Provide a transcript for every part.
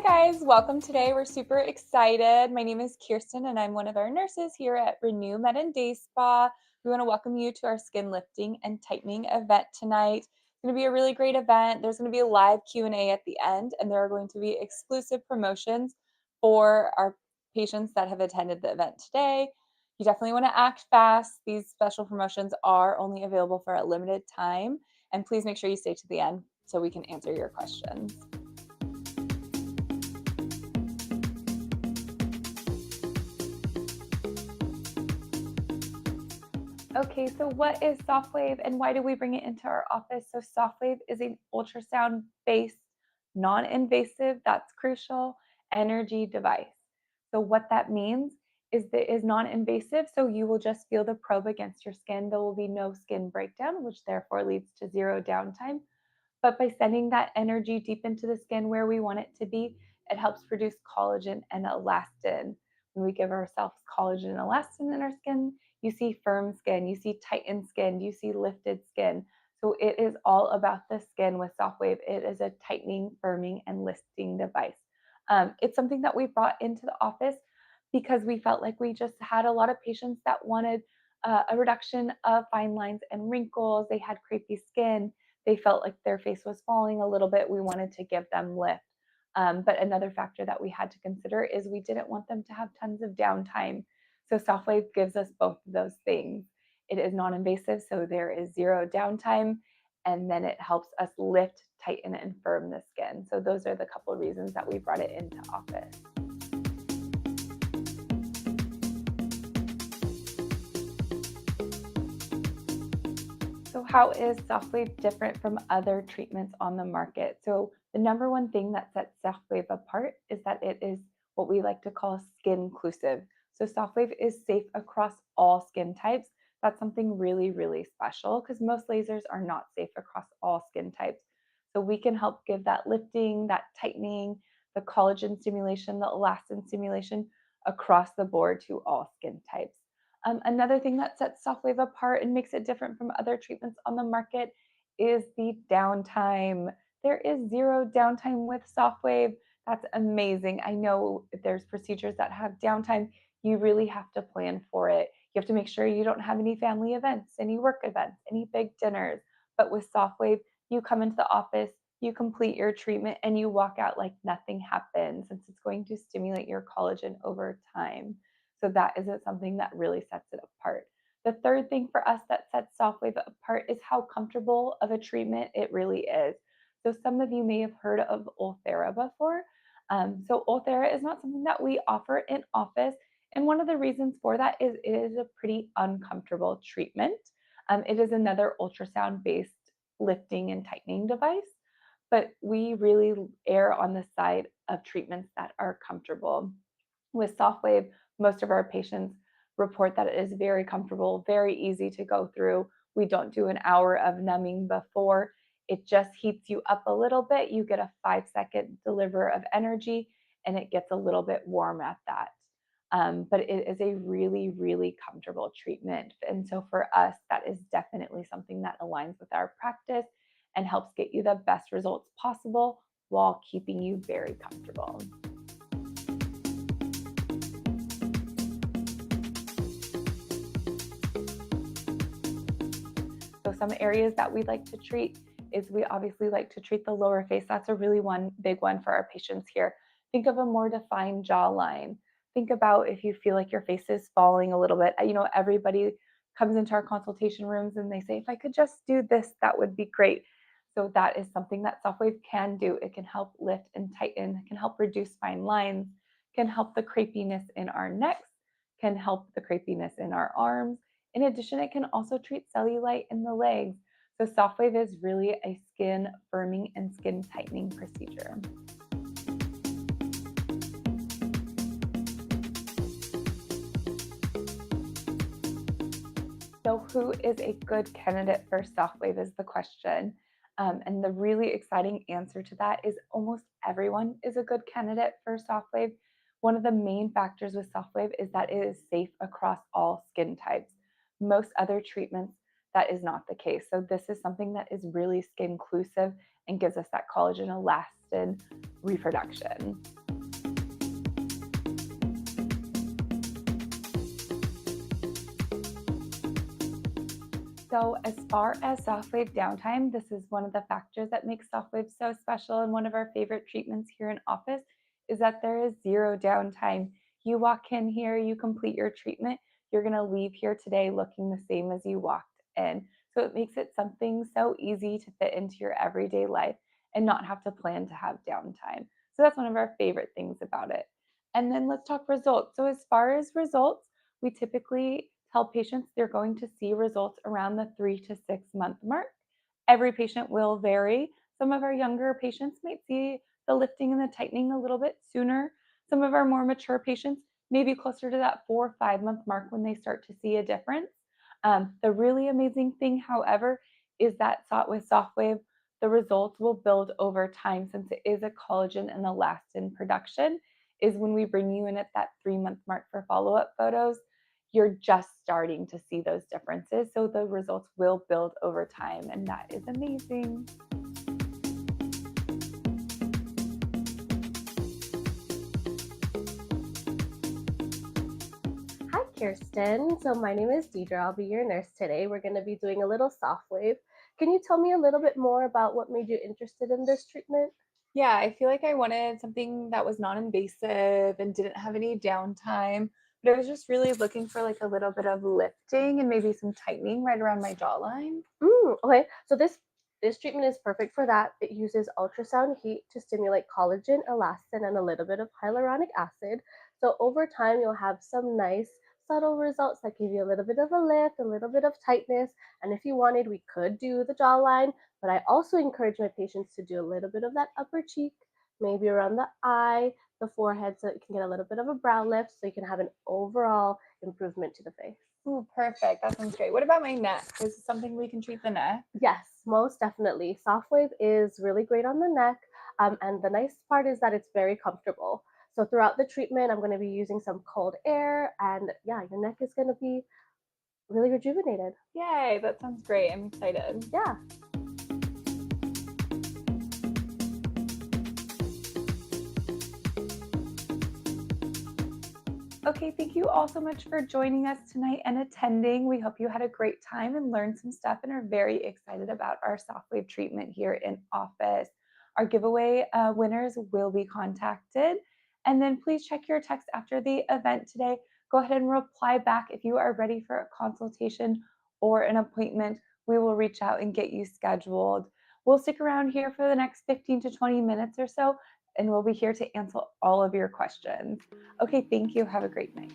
Hi guys, welcome today. We're super excited. My name is Kierstin and I'm one of our nurses here at Reneux Med and Day Spa. We want to welcome you to our skin lifting and tightening event tonight. It's going to be a really great event. There's going to be a live Q&A at the end, and there are going to be exclusive promotions for our patients that have attended the event today. You definitely want to act fast. These special promotions are only available for a limited time, and please make sure you stay to the end so we can answer your questions. Okay, so what is Sofwave and why do we bring it into our office? So Sofwave is an ultrasound-based, non-invasive, that's crucial, energy device. So what that means is that it is non-invasive, so you will just feel the probe against your skin. There will be no skin breakdown, which therefore leads to zero downtime. But by sending that energy deep into the skin where we want it to be, it helps produce collagen and elastin. When we give ourselves collagen and elastin in our skin, you see firm skin, you see tightened skin, you see lifted skin. So it is all about the skin with Sofwave. It is a tightening, firming, and lifting device. It's something that we brought into the office because we felt like we just had a lot of patients that wanted a reduction of fine lines and wrinkles. They had crepey skin. They felt like their face was falling a little bit. We wanted to give them lift. But another factor that we had to consider is we didn't want them to have tons of downtime. So Sofwave gives us both of those things. It is non-invasive, so there is zero downtime, and then it helps us lift, tighten, and firm the skin. So those are the couple of reasons that we brought it into office. So how is Sofwave different from other treatments on the market? So the number one thing that sets Sofwave apart is that it is what we like to call skin inclusive. So Sofwave is safe across all skin types. That's something really, really special because most lasers are not safe across all skin types. So we can help give that lifting, that tightening, the collagen stimulation, the elastin stimulation across the board to all skin types. Another thing that sets Sofwave apart and makes it different from other treatments on the market is the downtime. There is zero downtime with Sofwave. That's amazing. I know if there's procedures that have downtime, you really have to plan for it. You have to make sure you don't have any family events, any work events, any big dinners. But with Sofwave, you come into the office, you complete your treatment, and you walk out like nothing happened since it's going to stimulate your collagen over time. So that is something that really sets it apart. The third thing for us that sets Sofwave apart is how comfortable of a treatment it really is. So some of you may have heard of Ulthera before. So Ulthera is not something that we offer in office. And one of the reasons for that is it is a pretty uncomfortable treatment. It is another ultrasound-based lifting and tightening device, but we really err on the side of treatments that are comfortable. With Sofwave, most of our patients report that it is very comfortable, very easy to go through. We don't do an hour of numbing before. It just heats you up a little bit. You get a 5-second deliver of energy, and it gets a little bit warm at that. But it is a really, really comfortable treatment. And so for us, that is definitely something that aligns with our practice and helps get you the best results possible while keeping you very comfortable. So some areas that we like to treat is we obviously like to treat the lower face. That's a really big one for our patients here. Think of a more defined jawline. Think about if you feel like your face is falling a little bit. Everybody comes into our consultation rooms and they say, if I could just do this, that would be great. So that is something that Sofwave can do. It can help lift and tighten, it can help reduce fine lines, can help the crepiness in our necks, can help the crepiness in our arms. In addition, it can also treat cellulite in the legs. So Sofwave is really a skin firming and skin tightening procedure. So who is a good candidate for Sofwave is the question. And the really exciting answer to that is almost everyone is a good candidate for Sofwave. One of the main factors with Sofwave is that it is safe across all skin types. Most other treatments, that is not the case. So this is something that is really skin inclusive and gives us that collagen, elastin reproduction. So as far as Sofwave downtime, this is one of the factors that makes Sofwave so special, and one of our favorite treatments here in office is that there is zero downtime. You walk in here, you complete your treatment, you're going to leave here today looking the same as you walked in. So it makes it something so easy to fit into your everyday life and not have to plan to have downtime. So that's one of our favorite things about it. And then let's talk results. So as far as results, we typically tell patients they're going to see results around the 3 to 6 month mark. Every patient will vary. Some of our younger patients might see the lifting and the tightening a little bit sooner. Some of our more mature patients may be closer to that 4 or 5 month mark when they start to see a difference. The really amazing thing, however, is that with Sofwave, the results will build over time since it is a collagen and elastin production. Is when we bring you in at that 3 month mark for follow up photos, you're just starting to see those differences. So the results will build over time, and that is amazing. Hi, Kierstin. So my name is Deidre. I'll be your nurse today. We're going to be doing a little Sofwave. Can you tell me a little bit more about what made you interested in this treatment? Yeah, I feel like I wanted something that was non-invasive and didn't have any downtime, but I was just really looking for like a little bit of lifting and maybe some tightening right around my jawline. Okay, so this treatment is perfect for that. It uses ultrasound heat to stimulate collagen, elastin, and a little bit of hyaluronic acid. So over time, you'll have some nice subtle results that give you a little bit of a lift, a little bit of tightness. And if you wanted, we could do the jawline, but I also encourage my patients to do a little bit of that upper cheek, maybe around the eye, the forehead, so you can get a little bit of a brow lift, so you can have an overall improvement to the face. Ooh, perfect. That sounds great. What about my neck? Is this something we can treat the neck? Yes, most definitely. Sofwave is really great on the neck. And the nice part is that it's very comfortable. So throughout the treatment, I'm going to be using some cold air. And yeah, your neck is going to be really rejuvenated. Yay, that sounds great. I'm excited. Yeah. Okay, thank you all so much for joining us tonight and attending. We hope you had a great time and learned some stuff and are very excited about our Sofwave treatment here in office. Our giveaway winners will be contacted. And then please check your text after the event today. Go ahead and reply back if you are ready for a consultation or an appointment. We will reach out and get you scheduled. We'll stick around here for the next 15 to 20 minutes or so, and we'll be here to answer all of your questions. Okay, thank you. Have a great night.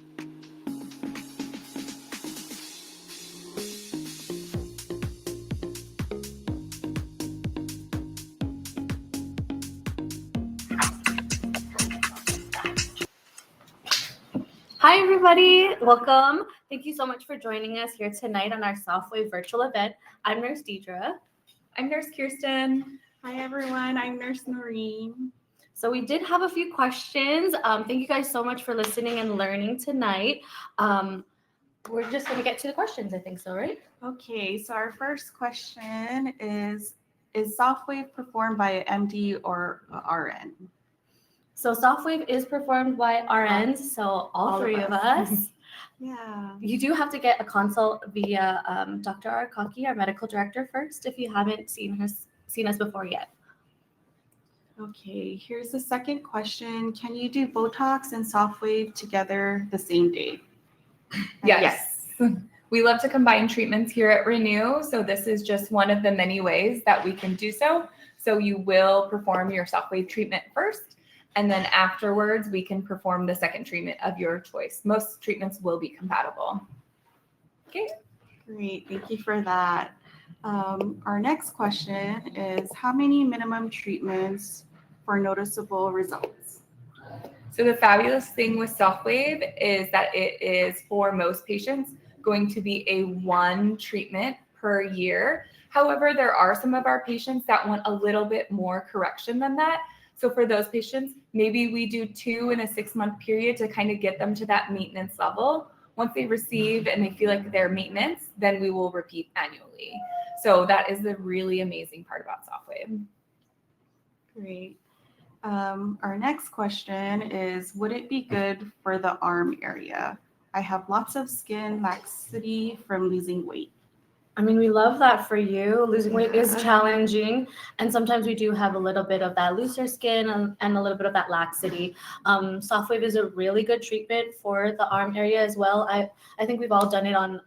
Hi, everybody. Welcome. Thank you so much for joining us here tonight on our Sofwave virtual event. I'm Nurse Deidre. I'm Nurse Kierstin. Hi, everyone. I'm Nurse Noreen. So we did have a few questions. Thank you guys so much for listening and learning tonight. We're just going to get to the questions, I think so, right? Okay, so our first question is Sofwave performed by an MD or RN? So Sofwave is performed by RNs, so all three of us. Yeah. You do have to get a consult via Dr. Arkaki, our medical director, first, if you haven't seen us before yet. Okay, here's the second question. Can you do Botox and Sofwave together the same day? Yes. We love to combine treatments here at Reneux. So this is just one of the many ways that we can do so. So you will perform your Sofwave treatment first, and then afterwards we can perform the second treatment of your choice. Most treatments will be compatible. Okay. Great, thank you for that. Our next question is how many minimum treatments for noticeable results? So the fabulous thing with Sofwave is that it is for most patients going to be a one treatment per year. However, there are some of our patients that want a little bit more correction than that. So for those patients, maybe we do 2 in a 6-month period to kind of get them to that maintenance level. Once they receive and they feel like they're maintenance, then we will repeat annually. So that is the really amazing part about Sofwave. Great. Our next question is, would it be good for the arm area? I have lots of skin laxity from losing weight. I mean, we love that for you. Losing weight is challenging, and sometimes we do have a little bit of that looser skin and a little bit of that laxity. Sofwave is a really good treatment for the arm area as well. I think we've all done it on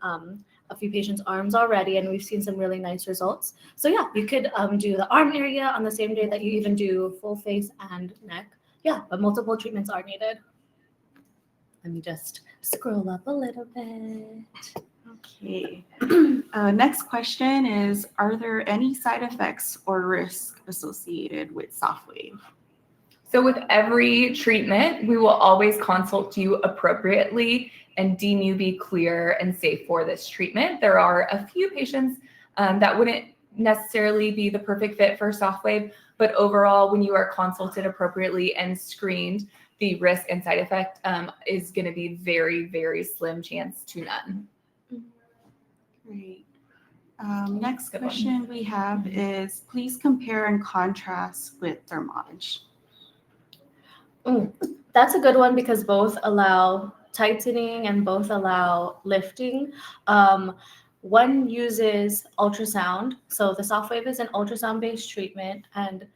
a few patients' arms already, and we've seen some really nice results. So yeah, you could do the arm area on the same day that you even do full face and neck. Yeah, but multiple treatments are needed. Let me just scroll up a little bit. Okay. Next question is, are there any side effects or risks associated with Sofwave? So with every treatment, we will always consult you appropriately and deem you be clear and safe for this treatment. There are a few patients that wouldn't necessarily be the perfect fit for Sofwave, but overall, when you are consulted appropriately and screened, the risk and side effect is going to be very, very slim chance to none. Great. Next question we have is, please compare and contrast with Thermage. That's a good one because both allow tightening and both allow lifting. One uses ultrasound. So the Sofwave is an ultrasound-based treatment, and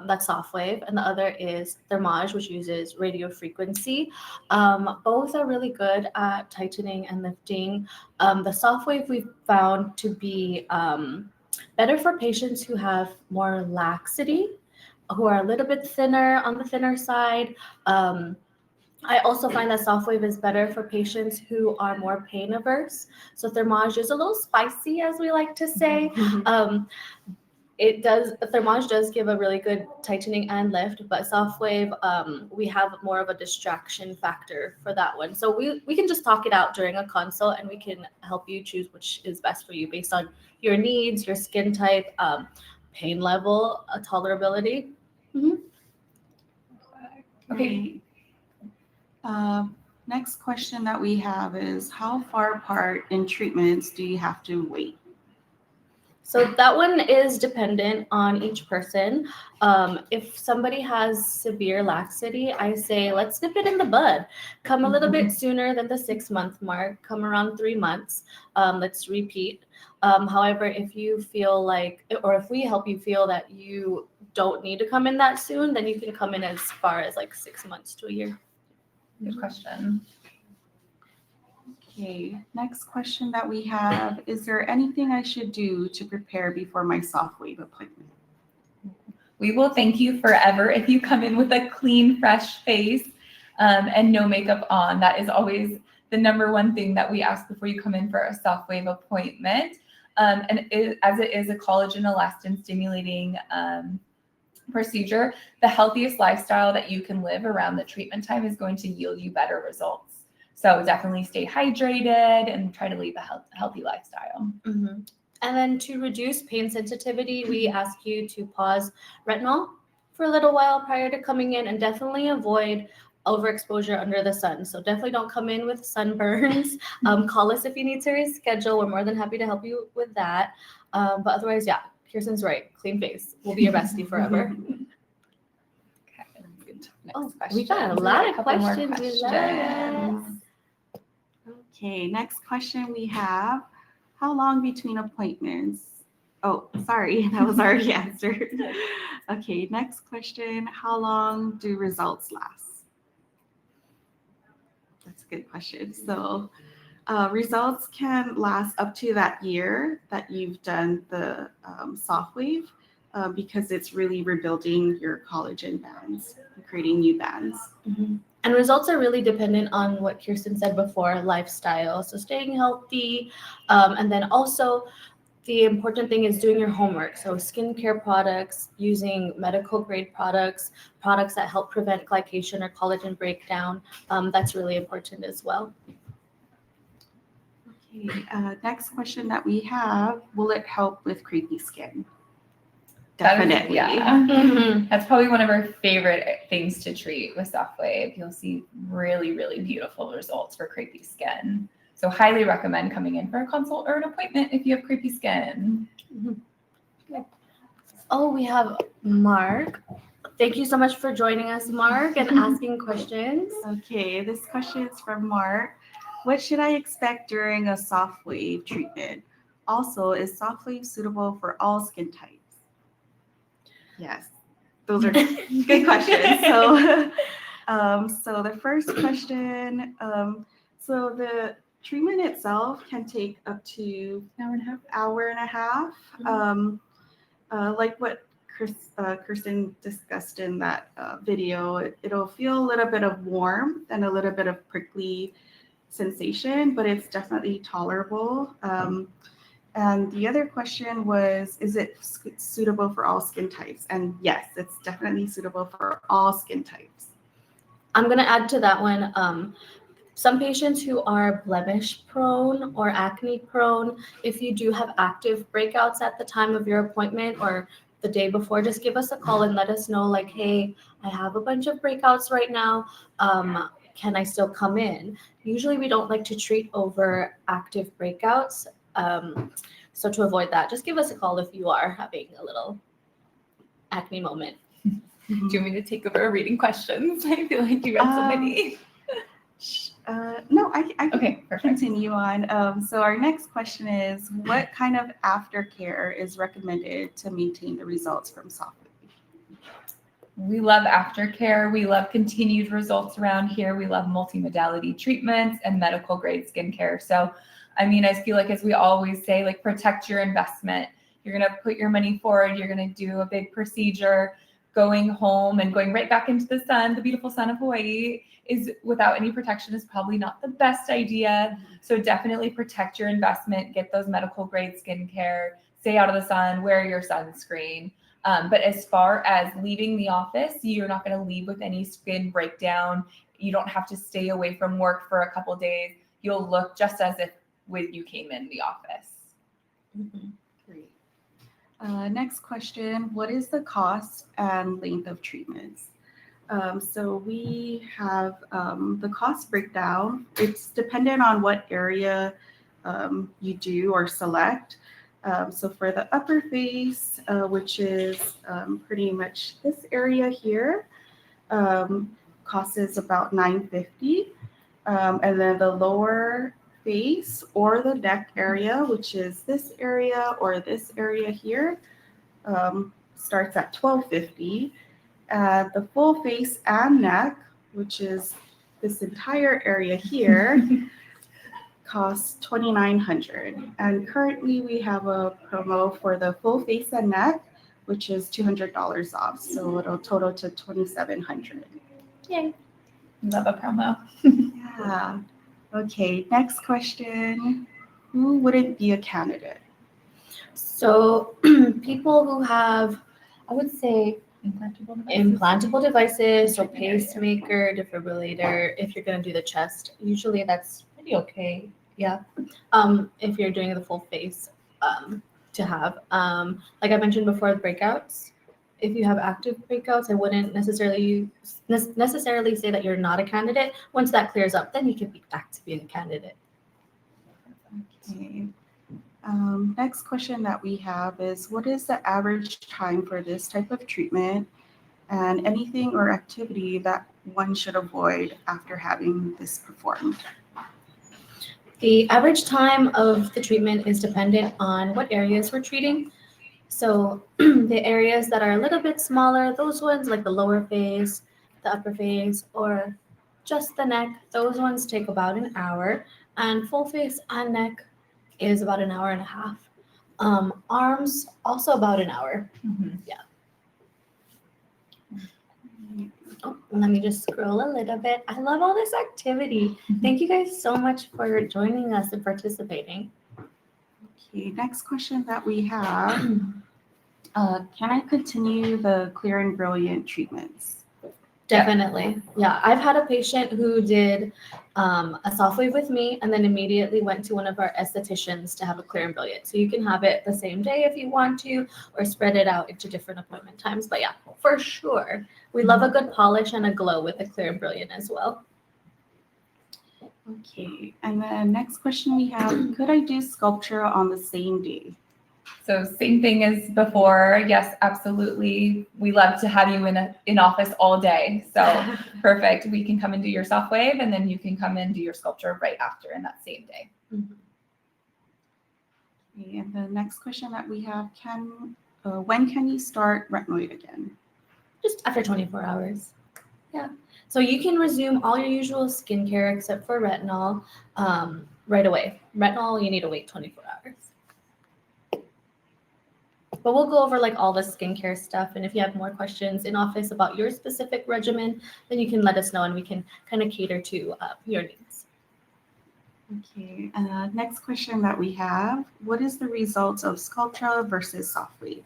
that's Sofwave, and the other is Thermage, which uses radio frequency. Both are really good at tightening and lifting. The Sofwave we've found to be better for patients who have more laxity, who are a little bit thinner on the thinner side. I also find that Sofwave is better for patients who are more pain averse. So Thermage is a little spicy, as we like to say. Thermage does give a really good tightening and lift, but Sofwave, we have more of a distraction factor for that one. So we can just talk it out during a consult, and we can help you choose which is best for you based on your needs, your skin type, pain level, tolerability. Okay. Next question that we have is, how far apart in treatments do you have to wait? So that one is dependent on each person. If somebody has severe laxity, I say, let's nip it in the bud. Come a little bit sooner than the 6-month mark. Come around 3 months. Let's repeat. However, if you feel like, or if we help you feel that you don't need to come in that soon, then you can come in as far as like 6 months to a year. Good question. Okay, next question that we have, is there anything I should do to prepare before my Sofwave appointment? We will thank you forever if you come in with a clean, fresh face and no makeup on. That is always the number one thing that we ask before you come in for a Sofwave appointment. As it is a collagen elastin stimulating procedure, the healthiest lifestyle that you can live around the treatment time is going to yield you better results. So definitely stay hydrated and try to lead a healthy lifestyle. And then to reduce pain sensitivity, we ask you to pause retinol for a little while prior to coming in, and definitely avoid overexposure under the sun. So definitely don't come in with sunburns. Call us if you need to reschedule. We're more than happy to help you with that. But otherwise, yeah, Kierstin's right. Clean face. We'll be your bestie forever. Okay, good. We got a lot of questions. We love it. Okay, next question we have, how long between appointments? Oh, sorry, that was already answered. Okay, next question, how long do results last? That's a good question. So results can last up to that year that you've done the Sofwave because it's really rebuilding your collagen bands, creating new bands. And results are really dependent on what Kierstin said before, lifestyle. So staying healthy, and then also the important thing is doing your homework. So skincare products, using medical grade products, products that help prevent glycation or collagen breakdown. That's really important as well. Okay, next question that we have, will it help with crepey skin? That is- Definitely. yeah. That's probably one of our favorite things to treat with Sofwave. You'll see really, really beautiful results for crepey skin. So highly recommend coming in for a consult or an appointment if you have crepey skin. Oh, we have Mark. Thank you so much for joining us, Mark, and asking questions. Okay, this question is from Mark. What should I expect during a Sofwave treatment? Also, is Sofwave suitable for all skin types? Yes, those are good questions. So, so the first question, so the treatment itself can take up to hour and a half. Like what Kierstin discussed in that video, it'll feel a little bit of warmth and a little bit of prickly sensation, but it's definitely tolerable. And the other question was, is it suitable for all skin types? And yes, it's definitely suitable for all skin types. I'm going to add to that one. Some patients who are blemish prone or acne prone, if you do have active breakouts at the time of your appointment or the day before, just give us a call and let us know, like, hey, I have a bunch of breakouts right now. Can I still come in? Usually we don't like to treat over active breakouts. So to avoid that, just give us a call if you are having a little acne moment. Do you want me to take over reading questions? I feel like you read so many. No, I can Okay, perfect. continue on. So our next question is, what kind of aftercare is recommended to maintain the results from Sofwave? We love aftercare. We love continued results around here. We love multimodality treatments and medical grade skincare. So, I mean, I feel like, as we always say, like, protect your investment. You're going to put your money forward. You're going to do a big procedure. Going home and going right back into the sun, the beautiful sun of Hawaii, is without any protection is probably not the best idea. So definitely protect your investment, get those medical grade skincare, stay out of the sun, wear your sunscreen. But as far as leaving the office, you're not going to leave with any skin breakdown. You don't have to stay away from work for a couple days. You'll look just as if when you came in the office. Great. Next question, what is the cost and length of treatments? So we have the cost breakdown. It's dependent on what area you do or select. So for the upper face, which is pretty much this area here, cost is about $950. And then the lower face or the neck area, which is this area or this area here, starts at $1250. The full face and neck, which is this entire area here, costs $2,900. And currently we have a promo for the full face and neck, which is $200 off. So it'll total to $2,700. Yay. Love a promo. Yeah. Okay, next question. Who wouldn't be a candidate? So people who have, I would say, implantable devices, so pacemaker, defibrillator, if you're going to do the chest, usually that's pretty okay. Yeah. If you're doing the full face, to have, like I mentioned before, breakouts. If you have active breakouts, I wouldn't necessarily say that you're not a candidate. Once that clears up, then you can be back to being a candidate. Okay. Next question that we have is, what is the average time for this type of treatment, and anything or activity that one should avoid after having this performed? The average time of the treatment is dependent on what areas we're treating. So the areas that are a little bit smaller, those ones like the lower face, the upper face, or just the neck, those ones take about an hour. And full face and neck is about an hour and a half. Arms, also about an hour. Mm-hmm. Yeah. Oh, let me just scroll a little bit. I love all this activity. Thank you guys so much for joining us and participating. Okay, next question that we have. Can I continue the Clear and Brilliant treatments? Definitely. Yeah. I've had a patient who did a Sofwave with me and then immediately went to one of our estheticians to have a Clear and Brilliant. So you can have it the same day if you want to, or spread it out into different appointment times. But yeah, for sure. We love a good polish and a glow with a Clear and Brilliant as well. Okay, and then next question we have, could I do sculpture on the same day? So same thing as before. Yes, absolutely. We love to have you in office all day. So perfect. We can come and do your Sofwave, and then you can come and do your sculpture right after in that same day. Okay, and the next question that we have, when can you start retinoid again? Just after 24 hours. Yeah. So you can resume all your usual skincare except for retinol right away. Retinol, you need to wait 24 hours. But we'll go over like all the skincare stuff. And if you have more questions in office about your specific regimen, then you can let us know and we can kind of cater to your needs. Okay, next question that we have, what is the results of Sculptra versus Sofwave?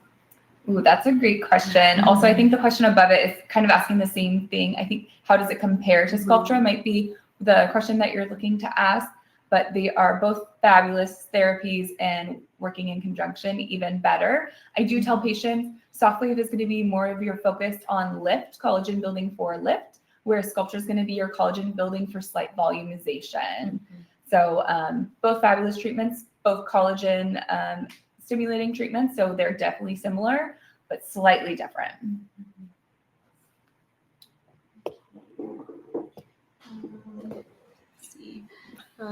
Ooh, that's a great question. Also, I think the question above it is kind of asking the same thing. I think, how does it compare to Sculptra might be the question that you're looking to ask, but they are both fabulous therapies and working in conjunction even better. I do tell patients Sofwave is going to be more of your focus on lift, collagen building for lift, whereas Sculptra is going to be your collagen building for slight volumization. So both fabulous treatments, both collagen stimulating treatments. So they're definitely similar, but slightly different. Let's see.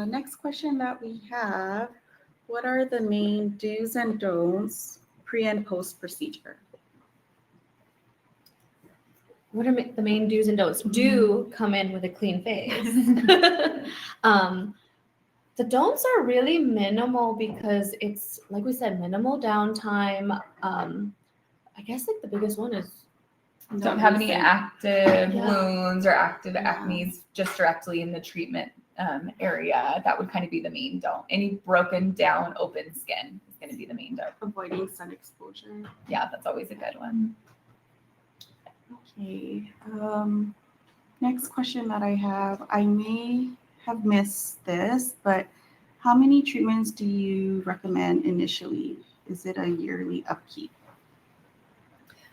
Next question that we have, what are the main do's and don'ts pre and post procedure? What are the main do's and don'ts? Do come in with a clean face. The don'ts are really minimal because it's, like we said, minimal downtime. I guess like the biggest one is Don't have any active Yeah. wounds or active Yeah. acnes just directly in the treatment area. That would kind of be the main don't. Any broken down open skin is going to be the main don't. Avoiding sun exposure. Yeah, that's always a good one. Okay. Next question that I have, I may have missed this, but how many treatments do you recommend initially? Is it a yearly upkeep?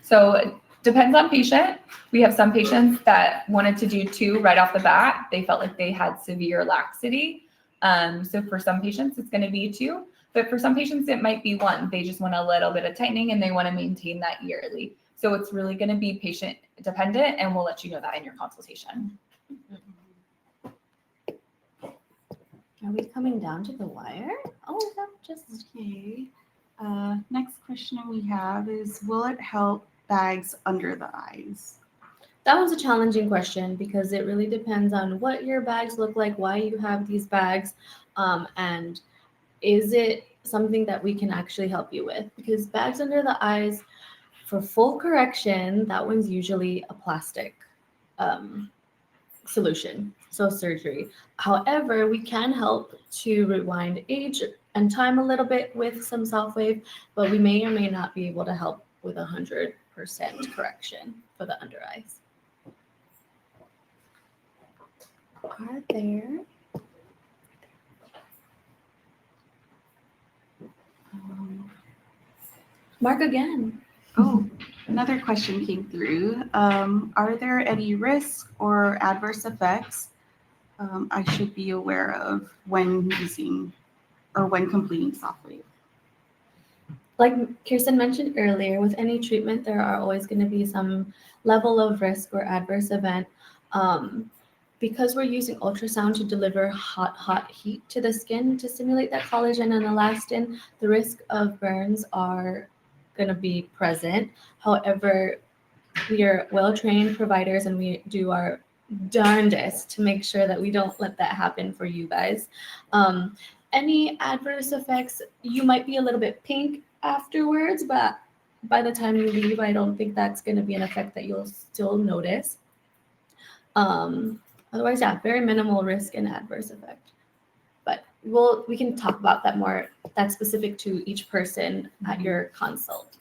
So it depends on patient. We have some patients that wanted to do 2 right off the bat. They felt like they had severe laxity. So for some patients, it's going to be 2, but for some patients, it might be 1. They just want a little bit of tightening and they want to maintain that yearly. So it's really going to be patient dependent, and we'll let you know that in your consultation. Are we coming down to the wire? Oh, that just Okay. Next question we have is, will it help bags under the eyes? that was a challenging question because it really depends on what your bags look like, why you have these bags, and is it something that we can actually help you with? Because bags under the eyes, for full correction, that one's usually a plastic solution, so surgery. However, we can help to rewind age and time a little bit with some Sofwave, but we may or may not be able to help with 100% correction for the under eyes. Are there? Mark again. Oh, another question came through. Are there any risks or adverse effects I should be aware of when using or when completing Sofwave? Like Kierstin mentioned earlier, with any treatment, there are always going to be some level of risk or adverse event. Because we're using ultrasound to deliver hot heat to the skin to stimulate that collagen and elastin, the risk of burns are going to be present. However, we are well-trained providers and we do our darndest to make sure that we don't let that happen for you guys. Any adverse effects, you might be a little bit pink afterwards, but by the time you leave, I don't think that's going to be an effect that you'll still notice. Otherwise, yeah, very minimal risk and adverse effect. But we can talk about that more. That's specific to each person at your consult.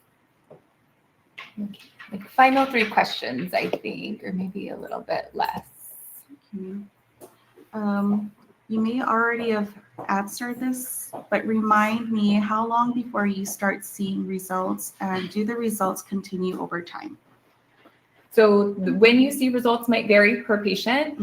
Okay. Like final 3 questions, I think, or maybe a little bit less. You may already have answered this, but remind me, how long before you start seeing results, and do the results continue over time? So when you see results might vary per patient.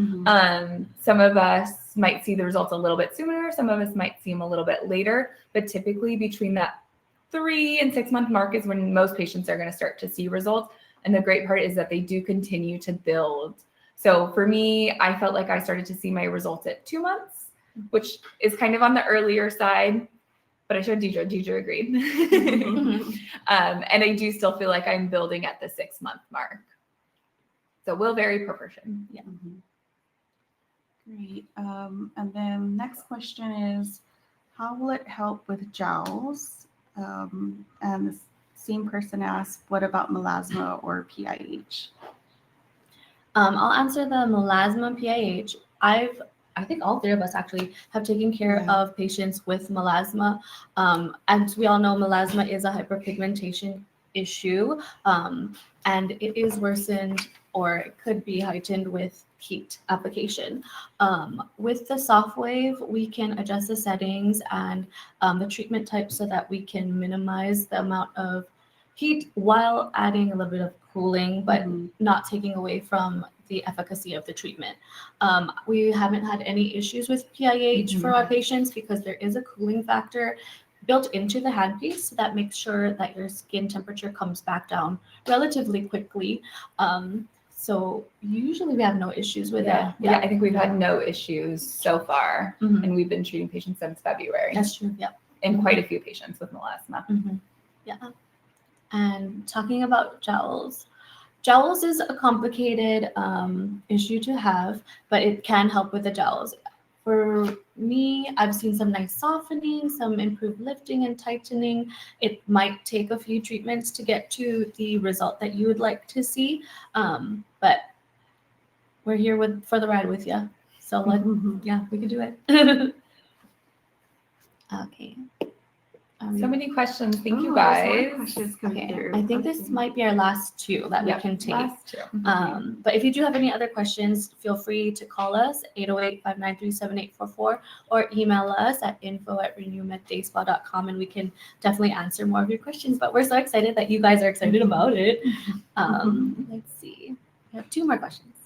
Some of us might see the results a little bit sooner. Some of us might see them a little bit later, but typically between that 3 and 6 month mark is when most patients are going to start to see results. And the great part is that they do continue to build. So for me, I felt like I started to see my results at 2 months, which is kind of on the earlier side, but I showed Deidre. Deidre agreed. And I do still feel like I'm building at the 6 month mark. So will vary per person. Yeah. Great. And then next question is, how will it help with jowls? And the same person asked, what about melasma or PIH? I'll answer the melasma PIH. I think all 3 of us actually have taken care of patients with melasma. As we all know, melasma is a hyperpigmentation issue, and it is worsened or it could be heightened with heat application. With the Sofwave, we can adjust the settings and the treatment type so that we can minimize the amount of heat while adding a little bit of cooling, but not taking away from the efficacy of the treatment. We haven't had any issues with PIH for our patients because there is a cooling factor built into the handpiece so that makes sure that your skin temperature comes back down relatively quickly. So usually we have no issues with it. Yeah, I think we've had no issues so far, and we've been treating patients since February. That's true. Yeah. And quite a few patients with melasma. Yeah. And talking about jowls. Jowls is a complicated issue to have, but it can help with the jowls. For me, I've seen some nice softening, some improved lifting and tightening. It might take a few treatments to get to the result that you would like to see, but we're here for the ride with you. So yeah, we can do it. Okay. So many questions. Thank you there's guys. more questions coming Okay, through. I think this might be our last 2 that we can take. Last 2. But if you do have any other questions, feel free to call us 808-593-7844 or email us at info@renewmeddayspa.com and we can definitely answer more of your questions. But we're so excited that you guys are excited about it. Let's see. We have 2 more questions.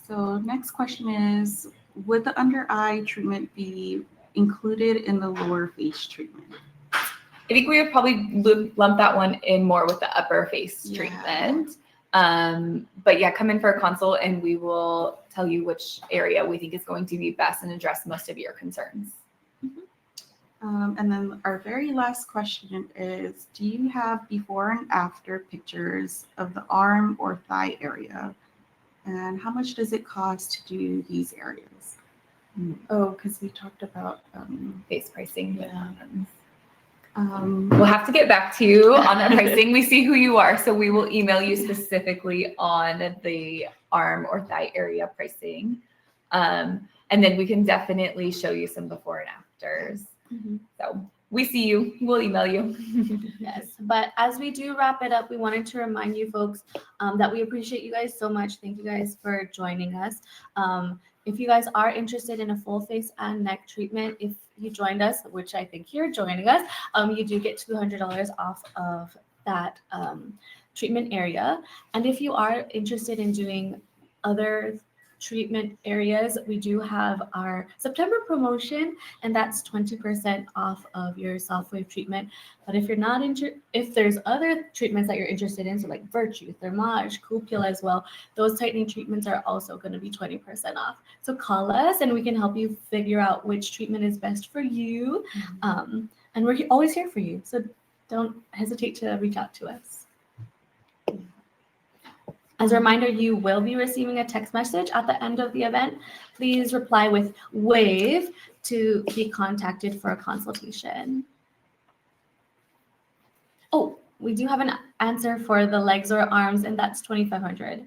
So next question is, would the under eye treatment be included in the lower face treatment? I think we would probably lump that one in more with the upper face treatment. But yeah, come in for a consult and we will tell you which area we think is going to be best and address most of your concerns. And then our very last question is, do you have before and after pictures of the arm or thigh area? And how much does it cost to do these areas? Oh, because we talked about Face pricing. Yeah. We'll have to get back to you on that pricing. We see who you are, so we will email you specifically on the arm or thigh area pricing. And then we can definitely show you some before and afters. So we see you. We'll email you. Yes, but as we do wrap it up, we wanted to remind you folks that we appreciate you guys so much. Thank you guys for joining us. If you guys are interested in a full face and neck treatment, if you joined us, which I think you're joining us, you do get $200 off of that treatment area. And if you are interested in doing other treatment areas, we do have our September promotion, and that's 20% off of your Sofwave treatment. But if you're not if there's other treatments that you're interested in, so like Virtue, Thermage, Cupula as well, those tightening treatments are also going to be 20% off. So call us and we can help you figure out which treatment is best for you. And we're always here for you. So don't hesitate to reach out to us. As a reminder, you will be receiving a text message at the end of the event. Please reply with WAVE to be contacted for a consultation. Oh, we do have an answer for the legs or arms, and that's $2,500.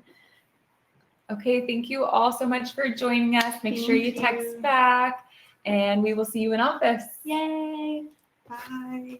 Okay, thank you all so much for joining us. Make sure you text back. and we will see you in office. Yay! Bye.